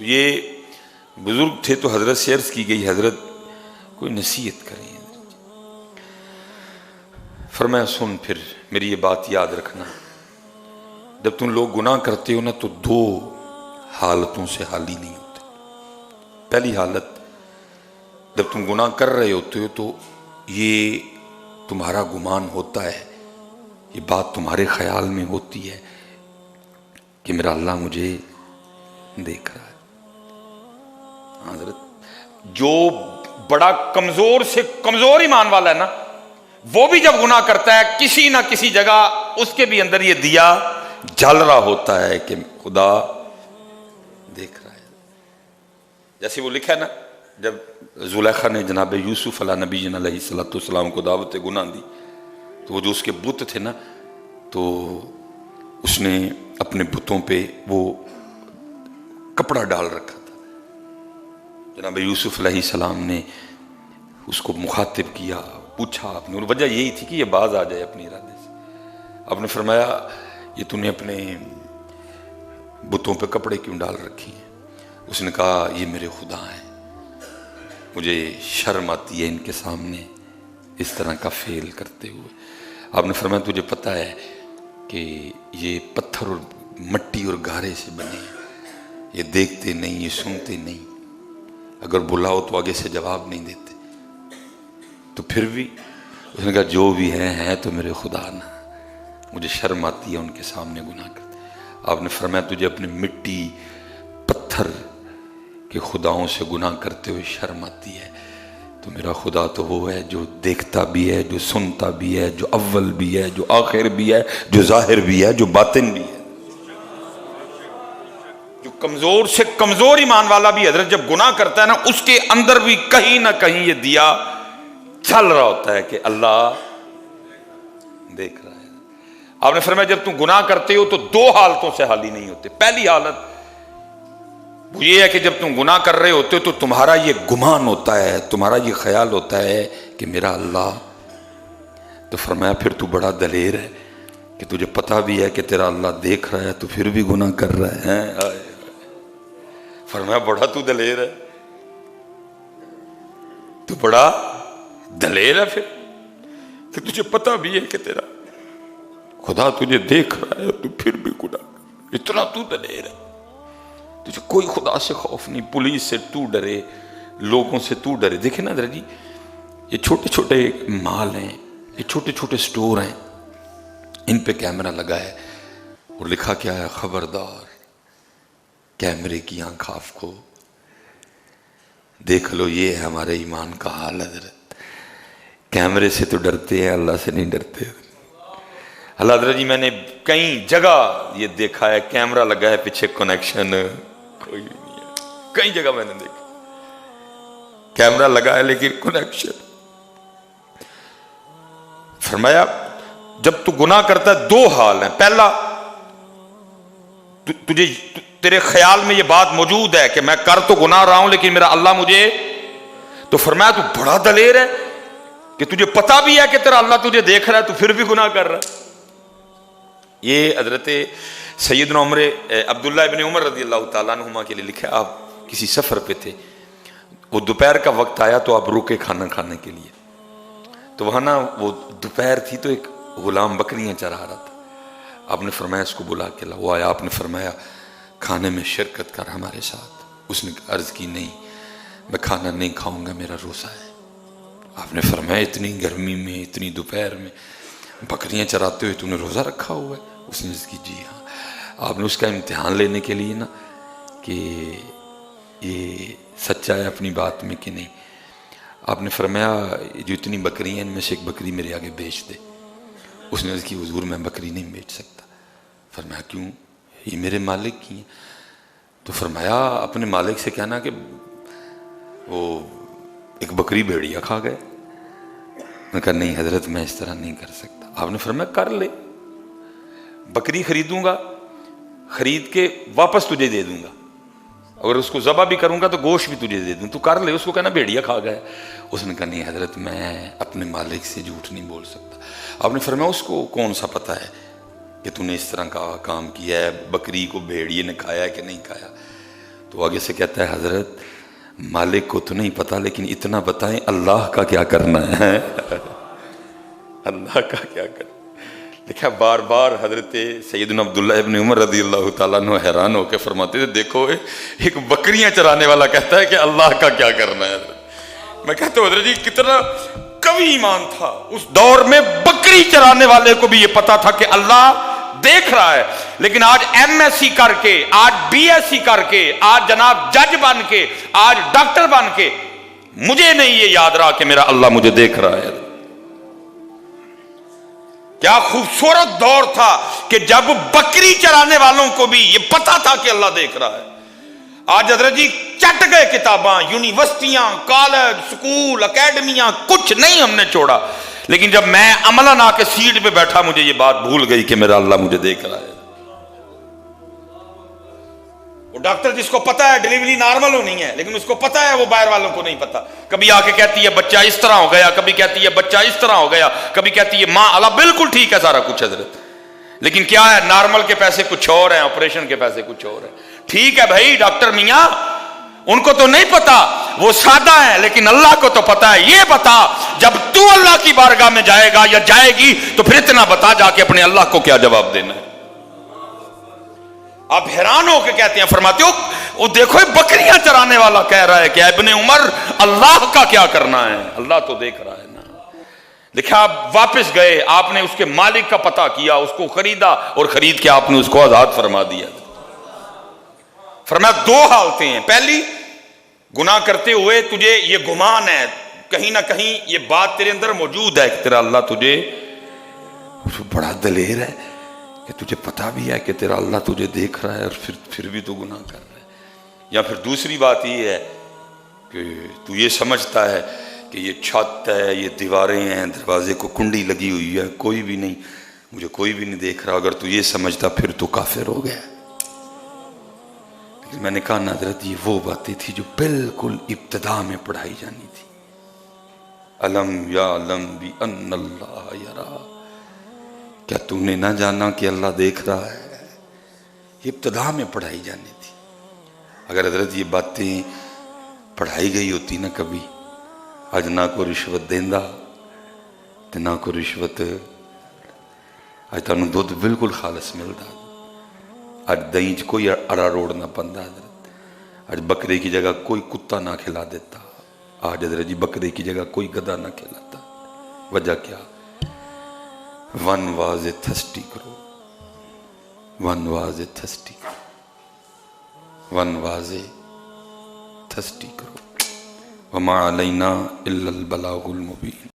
تو یہ بزرگ تھے تو حضرت سے عرض کی گئی حضرت کوئی نصیحت کریں. فرمایا سن پھر میری یہ بات یاد رکھنا، جب تم لوگ گناہ کرتے ہو نا تو دو حالتوں سے خالی نہیں ہوتے. پہلی حالت جب تم گناہ کر رہے ہوتے ہو تو یہ تمہارا گمان ہوتا ہے، یہ بات تمہارے خیال میں ہوتی ہے کہ میرا اللہ مجھے دیکھ رہا ہے. حضرت جو بڑا کمزور سے کمزور ایمان والا ہے نا، وہ بھی جب گناہ کرتا ہے کسی نہ کسی جگہ اس کے بھی اندر یہ دیا جل رہا ہوتا ہے کہ خدا دیکھ رہا ہے. جیسے وہ لکھا ہے نا، جب زلیخا نے جناب یوسف علیہ نبی علیہ الصلوۃ والسلام کو دعوت گناہ دی تو وہ جو اس کے بت تھے نا، تو اس نے اپنے بتوں پہ وہ کپڑا ڈال رکھا تھا. جناب یوسف علیہ السلام نے اس کو مخاطب کیا، پوچھا آپ نے، اور وجہ یہی تھی کہ یہ باز آ جائے اپنے ارادے سے. آپ نے فرمایا یہ تو نے اپنے بتوں پہ کپڑے کیوں ڈال رکھی ہیں؟ اس نے کہا یہ میرے خدا ہیں، مجھے شرم آتی ہے ان کے سامنے اس طرح کا فعل کرتے ہوئے. آپ نے فرمایا تجھے پتہ ہے کہ یہ پتھر اور مٹی اور گارے سے بنے ہیں، یہ دیکھتے نہیں، یہ سنتے نہیں، اگر بلاؤ تو آگے سے جواب نہیں دیتے. تو پھر بھی اس نے کہا جو بھی ہیں تو میرے خدا نہ، مجھے شرم آتی ہے ان کے سامنے گناہ کرتے. آپ نے فرمایا تجھے اپنے مٹی پتھر کے خداؤں سے گناہ کرتے ہوئے شرم آتی ہے، تو میرا خدا تو وہ ہے جو دیکھتا بھی ہے، جو سنتا بھی ہے، جو اول بھی ہے، جو آخر بھی ہے، جو ظاہر بھی ہے، جو باطن بھی ہے. جو کمزور سے کمزور ایمان والا بھی حضرت جب گناہ کرتا ہے نا، اس کے اندر بھی کہیں نہ کہیں یہ دیا چل رہا ہوتا ہے کہ اللہ دیکھ رہا ہے. آپ نے فرمایا جب تم گناہ کرتے ہو تو دو حالتوں سے خالی نہیں ہوتے. پہلی حالت وہ یہ ہے کہ جب تم گناہ کر رہے ہوتے ہو تو تمہارا یہ گمان ہوتا ہے، تمہارا یہ خیال ہوتا ہے کہ میرا اللہ. تو فرمایا پھر تو بڑا دلیر ہے کہ تجھے پتہ بھی ہے کہ تیرا اللہ دیکھ رہا ہے تو پھر بھی گناہ کر رہا ہے. فرمایا بڑا تو دلیر ہے، تو بڑا دلیر ہے پھر کہ تجھے پتہ بھی ہے کہ تیرا خدا تجھے دیکھ رہا ہے تو پھر بھی گناہ. اتنا تو دلیر ہے، تجھے کوئی خدا سے خوف نہیں، پولیس سے تو ڈرے، لوگوں سے تو ڈرے. دیکھیں نا حضرت جی، یہ چھوٹے چھوٹے مال ہیں، یہ چھوٹے چھوٹے سٹور ہیں، ان پہ کیمرہ لگا ہے اور لکھا کیا ہے، خبردار کیمرے کی آنکھ آپ کو دیکھ لو. یہ ہے ہمارے ایمان کا حال حضرت. کیمرے سے تو ڈرتے ہیں، اللہ سے نہیں ڈرتے. اللہ حضرت جی میں نے کئی جگہ یہ دیکھا ہے، کیمرہ لگا ہے پیچھے کنیکشن کوئی نہیں ہے. کئی جگہ میں نے دیکھا کیمرہ لگا ہے لیکن کنیکشن. فرمایا جب تو گناہ کرتا ہے دو حال ہیں. پہلا تجھے تیرے خیال میں یہ بات موجود ہے کہ میں کر تو گناہ رہا ہوں لیکن میرا اللہ مجھے. تو فرمایا تو بڑا دلیر ہے کہ تجھے پتہ بھی ہے کہ تیرا اللہ تجھے دیکھ رہا ہے تو پھر بھی گناہ کر رہا ہے. یہ حضرت سیدنا عبداللہ ابن عمر رضی اللہ تعالیٰ عنہما کے لیے لکھا ہے. آپ کسی سفر پہ تھے، وہ دوپہر کا وقت آیا تو آپ رکے کھانا کھانے کے لیے. تو وہاں نا وہ دوپہر تھی تو ایک غلام بکریاں چرا رہا تھا. آپ نے فرمایا اس کو بلا کے لا. وہ آیا، آپ نے فرمایا کھانے میں شرکت کر ہمارے ساتھ. اس نے عرض کی نہیں میں کھانا نہیں کھاؤں گا، میرا روزہ ہے. آپ نے فرمایا اتنی گرمی میں، اتنی دوپہر میں بکریاں چراتے ہوئے تو نے روزہ رکھا ہوا ہے؟ اس نے عرض کی جی ہاں. آپ نے اس کا امتحان لینے کے لیے نا کہ یہ سچا ہے اپنی بات میں کہ نہیں، آپ نے فرمایا جو اتنی بکری ہیں ان میں سے ایک بکری میرے آگے بیچ دے. اس نے عرض کی حضور میں بکری نہیں بیچ سکتا. فرمایا کیوں؟ یہ میرے مالک کی ہیں. تو فرمایا اپنے مالک سے کہنا کہ وہ ایک بکری بھیڑیا کھا گئے. میں کہا نہیں حضرت میں اس طرح نہیں کر سکتا. آپ نے فرمایا کر لے، بکری خریدوں گا، خرید کے واپس تجھے دے دوں گا، اگر اس کو ذبح بھی کروں گا تو گوشت بھی تجھے دے دوں، تو کر لے. اس کو کہنا بھیڑیا کھا گئے. اس نے کہا نہیں حضرت میں اپنے مالک سے جھوٹ نہیں بول سکتا. آپ نے فرمایا اس کو کون سا پتہ ہے کہ تو نے اس طرح کا کام کیا ہے، بکری کو بھیڑیے نے کھایا ہے کہ نہیں کھایا؟ تو آگے سے کہتا ہے حضرت مالک کو تو نہیں پتا لیکن اتنا بتائیں اللہ کا کیا کرنا ہے اللہ کا کیا کرنا. دیکھا بار بار حضرت سیدنا عبداللہ ابن عمر رضی اللہ تعالیٰ عنہ حیران ہو کے فرماتے تھے دیکھو ایک بکریاں چرانے والا کہتا ہے کہ اللہ کا کیا کرنا ہے. میں کہتا ہوں حضرت جی کتنا قوی ایمان تھا. اس دور میں بکری چرانے والے کو بھی یہ پتا تھا کہ اللہ دیکھ رہا ہے. لیکن آج ایم ایس سی کر کے, آج بی ایس سی کر کے, آج جناب جج بن کے, آج ڈاکٹر بن کے مجھے نہیں یہ یاد رہا کہ میرا اللہ مجھے دیکھ رہا ہے. کیا خوبصورت دور تھا کہ جب بکری چرانے والوں کو بھی یہ پتا تھا کہ اللہ دیکھ رہا ہے. آج حضرت جی چٹ گئے کتاباں, یونیورسٹیاں, کالج, سکول, اکیڈمیاں, کچھ نہیں ہم نے چھوڑا. لیکن جب میں عملاً آ کے سیٹ پہ بیٹھا مجھے یہ بات بھول گئی کہ میرا اللہ مجھے دیکھ رہا ہے. وہ ڈاکٹر جس کو پتا ہے ڈیلیوری نارمل ہونی ہے لیکن اس کو پتا ہے وہ باہر والوں کو نہیں پتا. کبھی آ کے کہتی ہے بچہ اس طرح ہو گیا, کبھی کہتی ہے بچہ اس طرح ہو گیا, کبھی کہتی ہے ماں اللہ بالکل ٹھیک ہے سارا کچھ حضرت. لیکن کیا ہے نارمل کے پیسے کچھ اور ہیں, آپریشن کے پیسے کچھ اور ہیں. ٹھیک ہے بھائی ڈاکٹر میاں ان کو تو نہیں پتا, وہ سادہ ہے, لیکن اللہ کو تو پتا ہے. یہ بتا جب تو اللہ کی بارگاہ میں جائے گا یا جائے گی تو پھر اتنا بتا جا کے اپنے اللہ کو کیا جواب دینا ہے. آپ حیران ہو کے کہتے ہیں, فرماتے ہو وہ دیکھو بکریاں چرانے والا کہہ رہا ہے کہ ابن عمر اللہ کا کیا کرنا ہے, اللہ تو دیکھ رہا ہے نا. دیکھا آپ واپس گئے, آپ نے اس کے مالک کا پتہ کیا, اس کو خریدا اور خرید کے آپ نے اس کو آزاد فرما دیا. فرمایا دو حالتیں ہیں. پہلی گناہ کرتے ہوئے تجھے یہ گمان ہے کہیں نہ کہیں یہ بات تیرے اندر موجود ہے کہ تیرا اللہ تجھے بڑا دلیر ہے کہ تجھے پتا بھی ہے کہ تیرا اللہ تجھے دیکھ رہا ہے اور پھر بھی تو گناہ کر رہا ہے. یا پھر دوسری بات یہ ہے کہ تو یہ سمجھتا ہے کہ یہ چھت ہے, یہ دیواریں ہیں, دروازے کو کنڈی لگی ہوئی ہے, کوئی بھی نہیں, مجھے کوئی بھی نہیں دیکھ رہا. اگر تو یہ سمجھتا پھر تو کافر ہو گیا. لیکن میں نے کہا نا حضرت یہ وہ باتیں تھی جو بالکل ابتدا میں پڑھائی جانی تھی. علم یعلم بأن اللہ یرا, کیا تم نے نہ جانا کہ اللہ دیکھ رہا ہے. یہ ابتدا میں پڑھائی جانی تھی. اگر حضرت یہ باتیں پڑھائی گئی ہوتی نا کبھی, آج نہ کو رشوت دیندہ تے نہ کو رشوت, آج تانوں دودھ بالکل خالص ملتا, آج دہی چ کوئی اڑا روڑ نہ پندا حضرت, آج بکرے کی جگہ کوئی کتا نہ کھلا دیتا, آج حضرت جی بکرے کی جگہ کوئی گدھا نہ کھلاتا. وجہ کیا؟ ون واز اے تھسٹی کرو, ون واز اے تھسٹی کرو, ون واز اے تھسٹی کرو. وما علینا الا البلاغ المبین.